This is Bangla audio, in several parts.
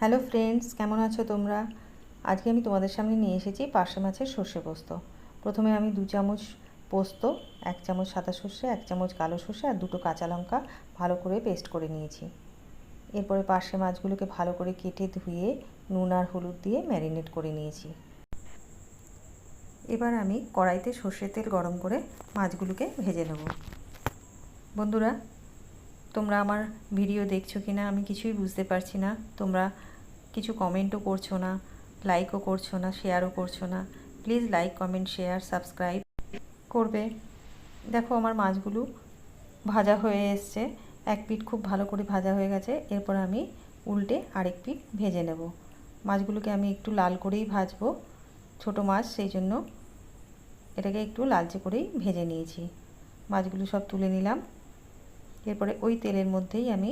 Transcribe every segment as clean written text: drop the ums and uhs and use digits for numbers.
হ্যালো ফ্রেন্ডস, কেমন আছো তোমরা? আজকে আমি তোমাদের সামনে নিয়ে এসেছি পার্শে মাছের সর্ষে পোস্ত। প্রথমে আমি 2 চামচ পোস্ত, 1 চামচ সাদা সর্ষে, 1 চামচ কালো সর্ষে আর 2টো কাঁচা লঙ্কা ভালো করে পেস্ট করে নিয়েছি। এরপরে পার্শে মাছগুলোকে ভালো করে কেটে ধুয়ে নুন আর হলুদ দিয়ে ম্যারিনেট করে নিয়েছি। এবার আমি কড়াইতে সর্ষের তেল গরম করে মাছগুলোকে ভেজে নেব। বন্ধুরা, তোমরা আমার ভিডিও দেখছো কি না আমি কিছুই বুঝতে পারছি না। তোমরা কিছু কমেন্টও করছো না, লাইকও করছো না, শেয়ারও করছো না। Please like, comment, share, subscribe করবে। দেখো আমার মাছগুলো ভাজা হয়ে এসছে, এক পিঠ খুব ভালো করে ভাজা হয়ে গেছে। এরপর আমি উল্টে আরেক পিঠ ভেজে নেব। মাছগুলোকে আমি একটু লাল করেই ভাজবো, ছোটো মাছ সেই জন্য এটাকে একটু লালচে করেই ভেজে নিয়েছি। মাছগুলো সব তুলে নিলাম। এরপরে ওই তেলের মধ্যেই আমি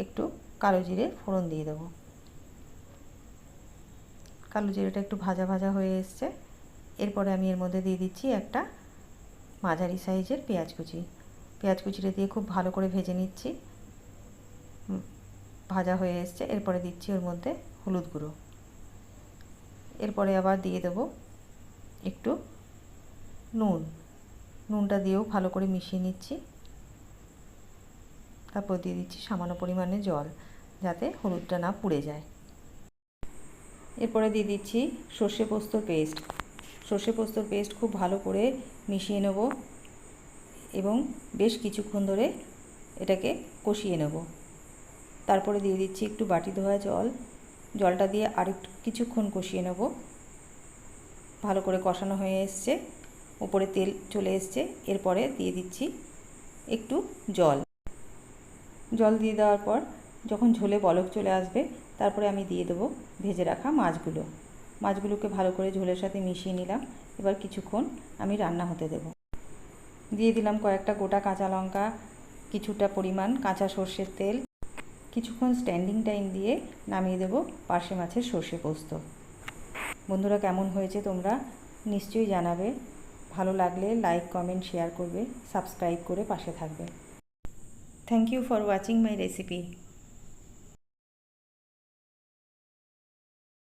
একটু কালো জিরে ফোড়ন দিয়ে দেবো। কালো জিরেটা একটু ভাজা ভাজা হয়ে এসছে। এরপরে আমি এর মধ্যে দিয়ে দিচ্ছি একটা মাঝারি সাইজের পেঁয়াজ কুচি। পেঁয়াজ কুচিটা দিয়ে খুব ভালো করে ভেজে নিচ্ছি। ভাজা হয়ে এসছে। এরপরে দিচ্ছি ওর মধ্যে হলুদ গুঁড়ো। এরপরে আবার দিয়ে দেবো একটু নুনটা দিয়েও ভালো করে মিশিয়ে নিচ্ছি। তারপর দিয়ে দিচ্ছি সামান্য পরিমাণে জল, যাতে হলুদটা না পুড়ে যায়। এরপরে দিয়ে দিচ্ছি সর্ষে পোস্তর পেস্ট। সর্ষে পোস্তর পেস্ট খুব ভালো করে মিশিয়ে নেব এবং বেশ কিছুক্ষণ ধরে এটাকে কষিয়ে নেব। তারপরে দিয়ে দিচ্ছি একটু বাটি ধোয়া জল। জলটা দিয়ে আরেকটু কিছুক্ষণ কষিয়ে নেব। ভালো করে কষানো হয়ে এসছে, উপরে তেল চলে এসছে। এরপরে দিয়ে দিচ্ছি একটু জল দিয়ে দেওয়ার পর যখন ঝোলে বলক চলে আসবে, তারপরে আমি দিয়ে দেবো ভেজে রাখা মাছগুলোকে ভালো করে ঝোলের সাথে মিশিয়ে নিলাম। এবার কিছুক্ষণ আমি রান্না হতে দেব। দিয়ে দিলাম কয়েকটা গোটা কাঁচা লঙ্কা, কিছুটা পরিমাণ কাঁচা সর্ষের তেল। কিছুক্ষণ স্ট্যান্ডিং টাইম দিয়ে নামিয়ে দেব পার্শে মাছের সর্ষে পোস্ত। বন্ধুরা, কেমন হয়েছে তোমরা নিশ্চয়ই জানাবে। ভালো লাগলে লাইক, কমেন্ট, শেয়ার করবে, সাবস্ক্রাইব করে পাশে থাকবে। Thank you for watching my recipe.